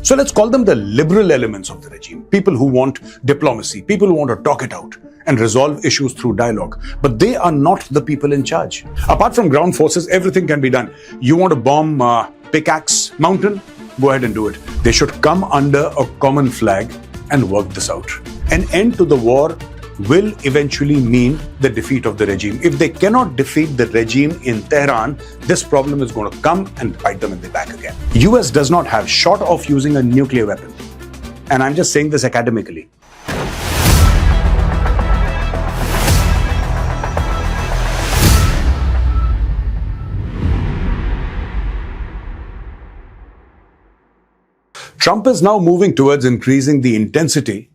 So let's call them the liberal elements of the regime. People who want diplomacy, people who want to talk it out and resolve issues through dialogue. But they are not the people in charge. Apart from ground forces, everything can be done. You want to bomb Pickaxe Mountain? Go ahead and do it. They should come under a common flag and work this out. An end to the war will eventually mean the defeat of the regime. If they cannot defeat the regime in Tehran, this problem is going to come and bite them in the back again. US does not have, short of using a nuclear weapon, and I'm just saying this academically, Trump is now moving towards increasing the intensity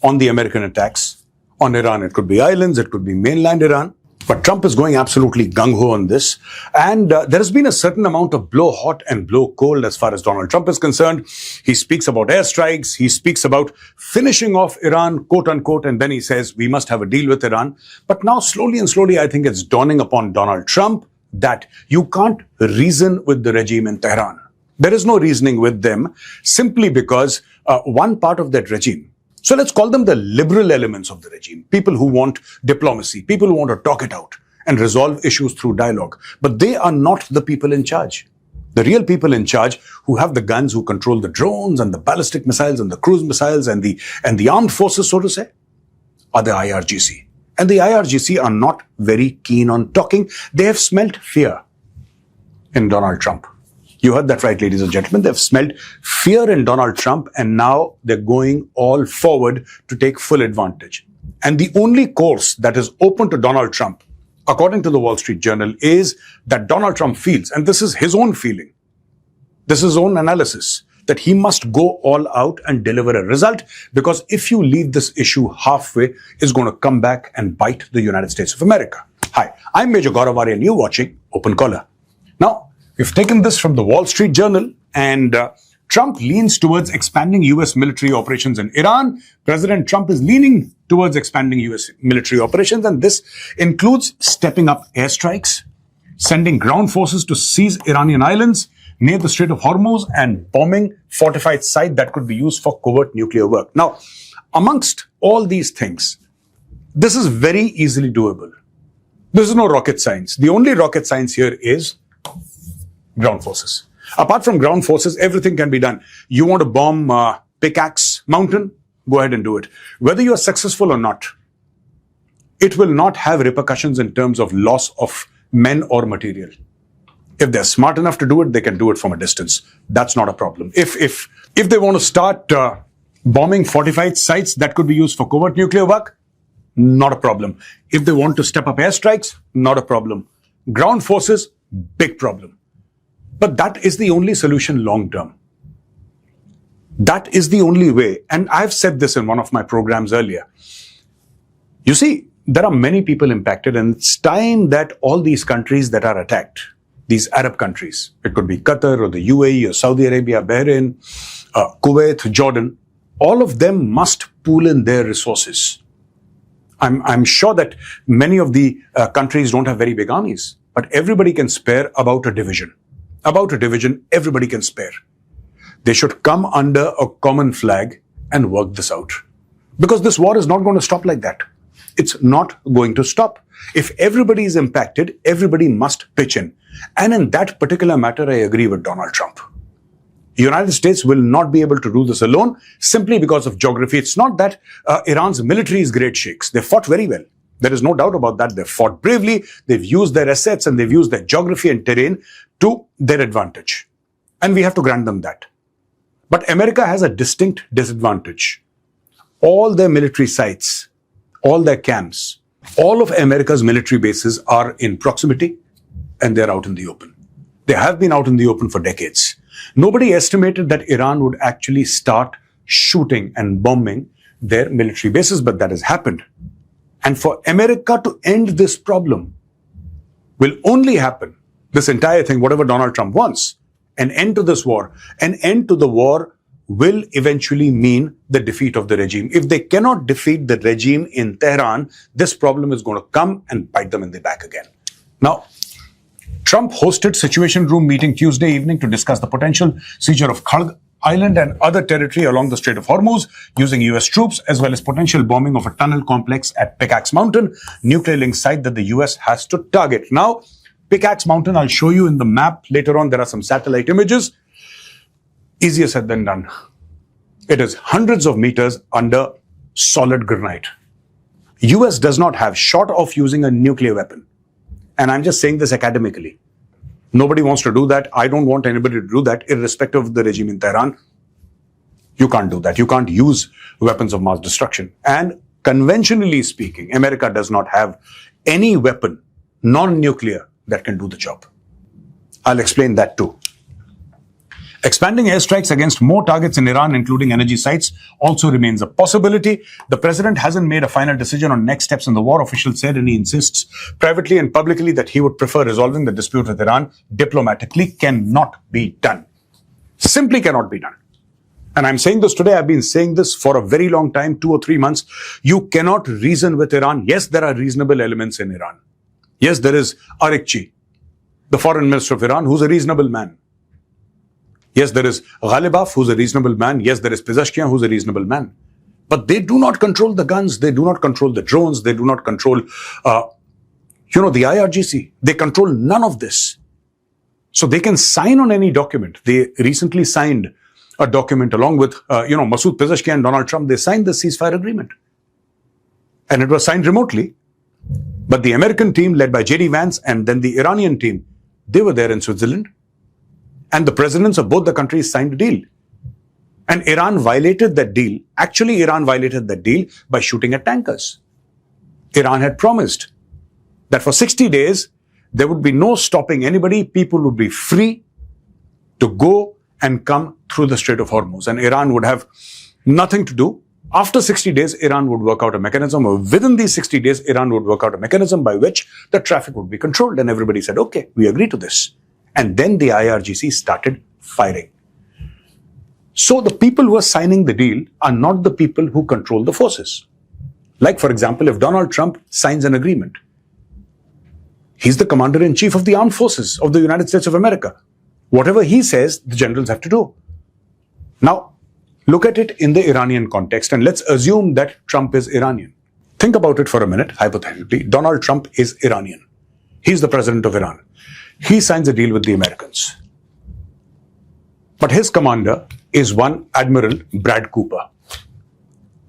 on the American attacks on Iran. It could be islands, it could be mainland Iran. But Trump is going absolutely gung-ho on this. And there has been a certain amount of blow hot and blow cold as far as Donald Trump is concerned. He speaks about airstrikes. He speaks about finishing off Iran, quote unquote. And then he says, we must have a deal with Iran. But now slowly and slowly, I think it's dawning upon Donald Trump that you can't reason with the regime in Tehran. There is no reasoning with them simply because one part of that regime, so let's call them the liberal elements of the regime, people who want diplomacy, people who want to talk it out and resolve issues through dialogue. But they are not the people in charge. The real people in charge who have the guns, who control the drones and the ballistic missiles and the cruise missiles and the armed forces, so to say, are the IRGC. And the IRGC are not very keen on talking. They have smelt fear in Donald Trump. You heard that right, ladies and gentlemen. They've smelled fear in Donald Trump, and now they're going all forward to take full advantage. And the only course that is open to Donald Trump, according to the Wall Street Journal, is that Donald Trump feels, and this is his own feeling, this is his own analysis, that he must go all out and deliver a result, because if you leave this issue halfway, it's going to come back and bite the United States of America. Hi, I'm Major Gaurav Arya and you're watching Open Collar. Now, we've taken this from the Wall Street Journal, and Trump leans towards expanding U.S. military operations in Iran. President Trump is leaning towards expanding U.S. military operations, and this includes stepping up airstrikes, sending ground forces to seize Iranian islands near the Strait of Hormuz, and bombing fortified sites that could be used for covert nuclear work. Now, amongst all these things, this is very easily doable. This is no rocket science. The only rocket science here is ground forces. Apart from ground forces, everything can be done. You want to bomb Pickaxe Mountain? Go ahead and do it. Whether you are successful or not, it will not have repercussions in terms of loss of men or material. If they're smart enough to do it, they can do it from a distance. That's not a problem. If they want to start bombing fortified sites that could be used for covert nuclear work, not a problem. If they want to step up airstrikes, not a problem. Ground forces, big problem. But that is the only solution long term. That is the only way. And I've said this in one of my programs earlier. You see, there are many people impacted, and it's time that all these countries that are attacked, these Arab countries, it could be Qatar or the UAE or Saudi Arabia, Bahrain, Kuwait, Jordan, all of them must pool in their resources. I'm sure that many of the countries don't have very big armies, but everybody can spare about a division. About a division, everybody can spare. They should come under a common flag and work this out. Because this war is not going to stop like that. It's not going to stop. If everybody is impacted, everybody must pitch in. And in that particular matter, I agree with Donald Trump. The United States will not be able to do this alone simply because of geography. It's not that Iran's military is great sheikhs. They fought very well. There is no doubt about that. They've fought bravely. They've used their assets and they've used their geography and terrain to their advantage. And we have to grant them that. But America has a distinct disadvantage. All their military sites, all their camps, all of America's military bases are in proximity and they're out in the open. They have been out in the open for decades. Nobody estimated that Iran would actually start shooting and bombing their military bases, but that has happened. And for America to end this problem will only happen, this entire thing, whatever Donald Trump wants, an end to this war, an end to the war will eventually mean the defeat of the regime. If they cannot defeat the regime in Tehran, this problem is going to come and bite them in the back again. Now, Trump hosted Situation Room meeting Tuesday evening to discuss the potential seizure of Kharg island and other territory along the Strait of Hormuz using US troops, as well as potential bombing of a tunnel complex at Pickaxe Mountain, nuclear link site that the US has to target. Now, Pickaxe Mountain, I'll show you in the map later on. There are some satellite images. Easier said than done. It is hundreds of meters under solid granite. US does not have, short of using a nuclear weapon. And I'm just saying this academically. Nobody wants to do that. I don't want anybody to do that, irrespective of the regime in Tehran. You can't do that. You can't use weapons of mass destruction. And conventionally speaking, America does not have any weapon, non-nuclear, that can do the job. I'll explain that too. Expanding airstrikes against more targets in Iran, including energy sites, also remains a possibility. The president hasn't made a final decision on next steps in the war, officials said, and he insists privately and publicly that he would prefer resolving the dispute with Iran diplomatically. Cannot be done. Simply cannot be done. And I'm saying this today. I've been saying this for a very long time, 2 or 3 months. You cannot reason with Iran. Yes, there are reasonable elements in Iran. Yes, there is IRGC, the foreign minister of Iran, who's a reasonable man. Yes, there is Ghalibaf, who's a reasonable man. Yes, there is Pezeshkian, who's a reasonable man. But they do not control the guns. They do not control the drones. They do not control, the IRGC. They control none of this. So they can sign on any document. They recently signed a document along with, Masood Pezeshkian and Donald Trump. They signed the ceasefire agreement. And it was signed remotely. But the American team, led by J.D. Vance, and then the Iranian team, they were there in Switzerland. And the presidents of both the countries signed a deal. And Iran violated that deal. Actually, Iran violated that deal by shooting at tankers. Iran had promised that for 60 days, there would be no stopping anybody. People would be free to go and come through the Strait of Hormuz. And Iran would have nothing to do. After 60 days, Iran would work out a mechanism, or within these 60 days, Iran would work out a mechanism by which the traffic would be controlled. And everybody said, okay, we agree to this. And then the IRGC started firing. So the people who are signing the deal are not the people who control the forces. Like, for example, if Donald Trump signs an agreement, he's the commander-in-chief of the armed forces of the United States of America. Whatever he says, the generals have to do. Now, look at it in the Iranian context, and let's assume that Trump is Iranian. Think about it for a minute, hypothetically. Donald Trump is Iranian. He's the president of Iran. He signs a deal with the Americans. But his commander is one Admiral Brad Cooper.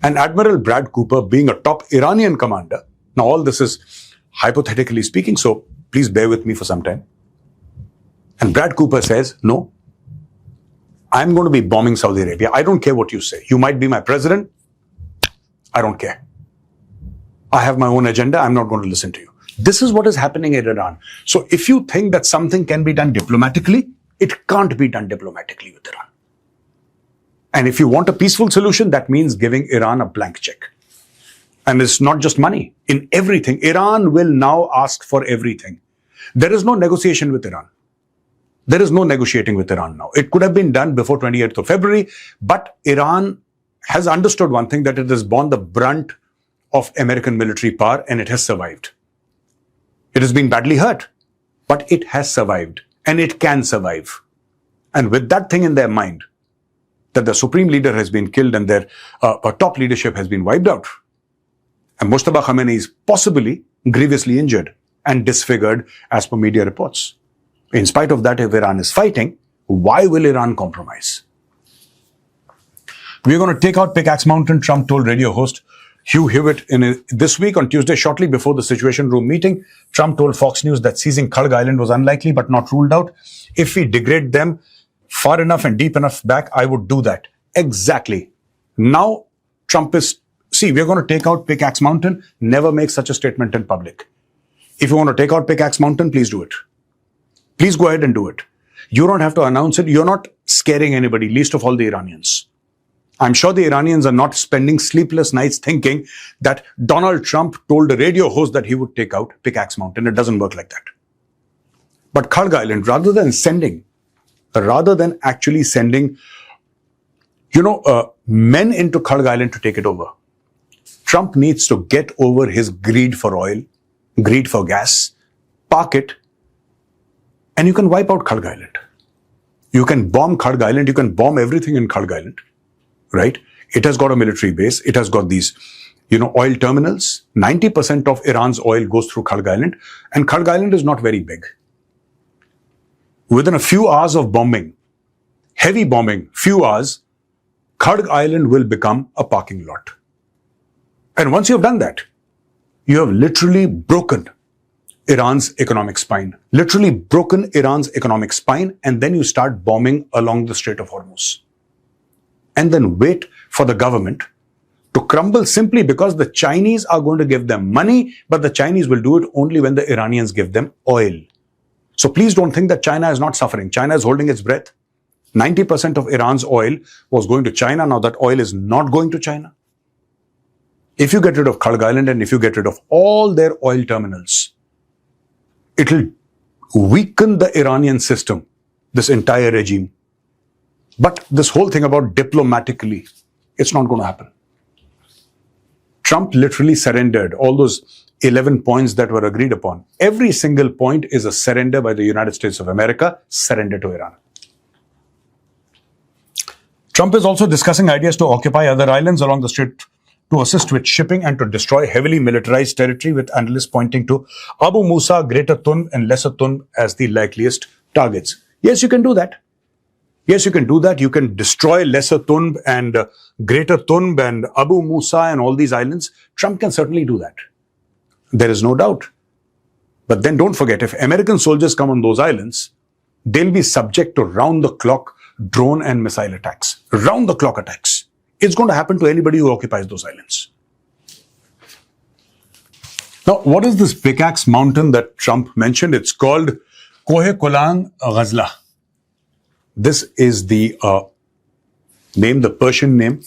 And Admiral Brad Cooper, being a top Iranian commander, now all this is hypothetically speaking, so please bear with me for some time. And Brad Cooper says, no, I'm going to be bombing Saudi Arabia. I don't care what you say. You might be my president. I don't care. I have my own agenda. I'm not going to listen to you. This is what is happening in Iran. So if you think that something can be done diplomatically, it can't be done diplomatically with Iran. And if you want a peaceful solution, that means giving Iran a blank check. And it's not just money. In everything, Iran will now ask for everything. There is no negotiation with Iran. There is no negotiating with Iran now. It could have been done before 28th of February, but Iran has understood one thing, that it has borne the brunt of American military power, and it has survived. It has been badly hurt, but it has survived, and it can survive. And with that thing in their mind, that the supreme leader has been killed and their top leadership has been wiped out, and Mustafa Khamenei is possibly grievously injured and disfigured as per media reports. In spite of that, if Iran is fighting, why will Iran compromise? We're going to take out Pickaxe Mountain, Trump told radio host Hugh Hewitt this week on Tuesday, shortly before the Situation Room meeting. Trump told Fox News that seizing Kharg Island was unlikely but not ruled out. If we degrade them far enough and deep enough back, I would do that. Exactly. Now, Trump is, we're going to take out Pickaxe Mountain. Never make such a statement in public. If you want to take out Pickaxe Mountain, please do it. Please go ahead and do it. You don't have to announce it. You're not scaring anybody, least of all the Iranians. I'm sure the Iranians are not spending sleepless nights thinking that Donald Trump told a radio host that he would take out Pickaxe Mountain. It doesn't work like that. But Kharg Island, rather than actually sending, men into Kharg Island to take it over, Trump needs to get over his greed for oil, greed for gas, park it, and you can wipe out Kharg Island. You can bomb Kharg Island, you can bomb everything in Kharg Island, right? It has got a military base, it has got these, oil terminals. 90% of Iran's oil goes through Kharg Island, and Kharg Island is not very big. Within a few hours of bombing, heavy bombing, few hours, Kharg Island will become a parking lot. And once you've done that, you have literally broken Iran's economic spine. Literally broken Iran's economic spine, and then you start bombing along the Strait of Hormuz. And then wait for the government to crumble simply because the Chinese are going to give them money, but the Chinese will do it only when the Iranians give them oil. So please don't think that China is not suffering. China is holding its breath. 90% of Iran's oil was going to China. Now that oil is not going to China. If you get rid of Kharg Island and if you get rid of all their oil terminals, it will weaken the Iranian system, this entire regime. But this whole thing about diplomatically, it's not going to happen. Trump literally surrendered all those 11 points that were agreed upon. Every single point is a surrender by the United States of America, surrender to Iran. Trump is also discussing ideas to occupy other islands along the strait to assist with shipping and to destroy heavily militarized territory, with analysts pointing to Abu Musa, Greater Tunb and Lesser Tunb as the likeliest targets. Yes, you can do that. Yes, you can do that. You can destroy Lesser Tunb and Greater Tunb and Abu Musa and all these islands. Trump can certainly do that. There is no doubt. But then don't forget, if American soldiers come on those islands, they'll be subject to round-the-clock drone and missile attacks. Round-the-clock attacks. It's going to happen to anybody who occupies those islands. Now, what is this Pickaxe Mountain that Trump mentioned? It's called Kohe Kolang Ghazla. This is the name, the Persian name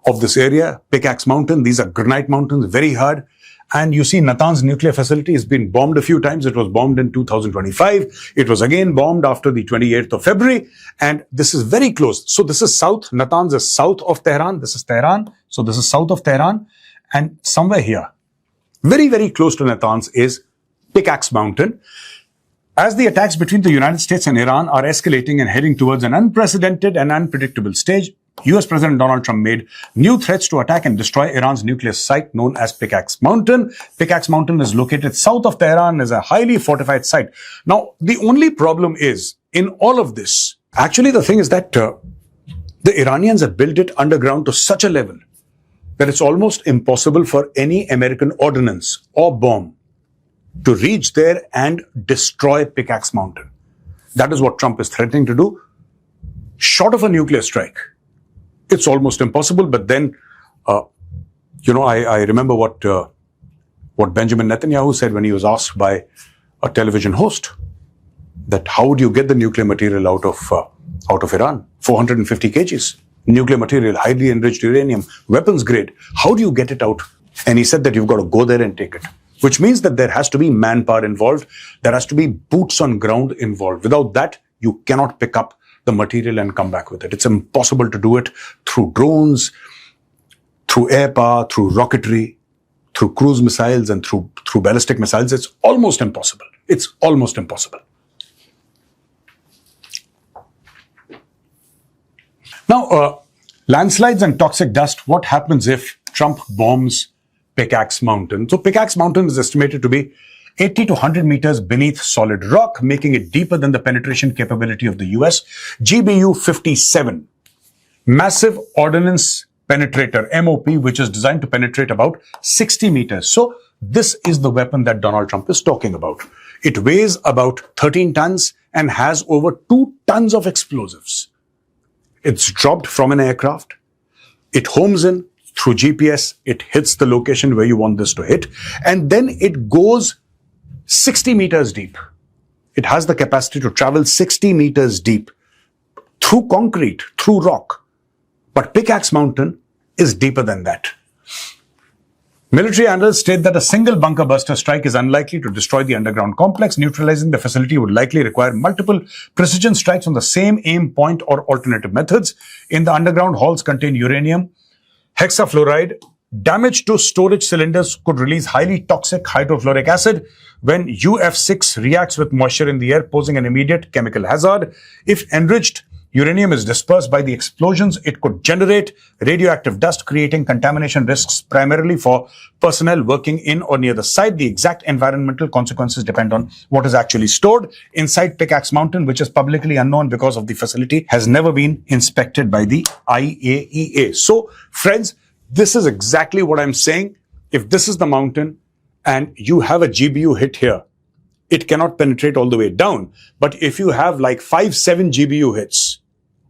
of this area, Pickaxe Mountain. These are granite mountains, very hard. And you see Natanz nuclear facility has been bombed a few times. It was bombed in 2025. It was again bombed after the 28th of February. And this is very close. So this is south. Natanz is south of Tehran. This is Tehran. So this is south of Tehran. And somewhere here, very, very close to Natanz is Pickaxe Mountain. As the attacks between the United States and Iran are escalating and heading towards an unprecedented and unpredictable stage, US President Donald Trump made new threats to attack and destroy Iran's nuclear site known as Pickaxe Mountain. Pickaxe Mountain is located south of Tehran, is a highly fortified site. Now, the only problem is in all of this, actually the thing is that the Iranians have built it underground to such a level that it's almost impossible for any American ordnance or bomb to reach there and destroy Pickaxe Mountain. That is what Trump is threatening to do. Short of a nuclear strike, it's almost impossible. But then, I remember what Benjamin Netanyahu said when he was asked by a television host that how would you get the nuclear material out of Iran? 450 kgs. Nuclear material, highly enriched uranium, weapons grade. How do you get it out? And he said that you've got to go there and take it. Which means that there has to be manpower involved. There has to be boots on ground involved. Without that, you cannot pick up the material and come back with it. It's impossible to do it through drones, through air power, through rocketry, through cruise missiles and through ballistic missiles. It's almost impossible. It's almost impossible. Now, landslides and toxic dust, what happens if Trump bombs Pickaxe Mountain? So Pickaxe Mountain is estimated to be 80 to 100 meters beneath solid rock, making it deeper than the penetration capability of the US. GBU-57, massive ordnance penetrator, MOP, which is designed to penetrate about 60 meters. So this is the weapon that Donald Trump is talking about. It weighs about 13 tons and has over 2 tons of explosives. It's dropped from an aircraft. It homes in through GPS. It hits the location where you want this to hit. And then it goes 60 meters deep. It has the capacity to travel 60 meters deep through concrete, through rock. But Pickaxe Mountain is deeper than that. Military analysts state that a single bunker buster strike is unlikely to destroy the underground complex. Neutralizing the facility would likely require multiple precision strikes on the same aim point or alternative methods. In the underground halls contain uranium, hexafluoride. Damage to storage cylinders could release highly toxic hydrofluoric acid when UF6 reacts with moisture in the air, posing an immediate chemical hazard. If enriched Uranium is dispersed by the explosions. It could generate radioactive dust, creating contamination risks primarily for personnel working in or near the site. The exact environmental consequences depend on what is actually stored inside Pickaxe Mountain, which is publicly unknown because of the facility has never been inspected by the IAEA. So, friends, this is exactly what I'm saying. If this is the mountain and you have a GBU hit here, it cannot penetrate all the way down. But if you have like 5-7 GBU hits,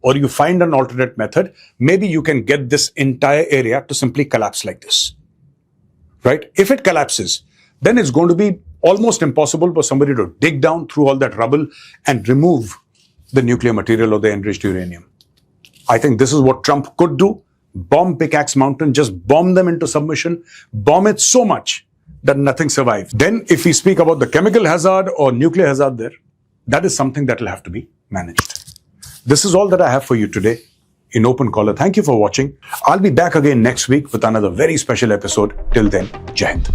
or you find an alternate method, maybe you can get this entire area to simply collapse like this, right? If it collapses, then it's going to be almost impossible for somebody to dig down through all that rubble and remove the nuclear material or the enriched uranium. I think this is what Trump could do. Bomb Pickaxe Mountain, just bomb them into submission, bomb it so much that nothing survives. Then if we speak about the chemical hazard or nuclear hazard there, that is something that will have to be managed. This is all that I have for you today in Open Caller. Thank you for watching. I'll be back again next week with another very special episode. Till then, Jai Hind.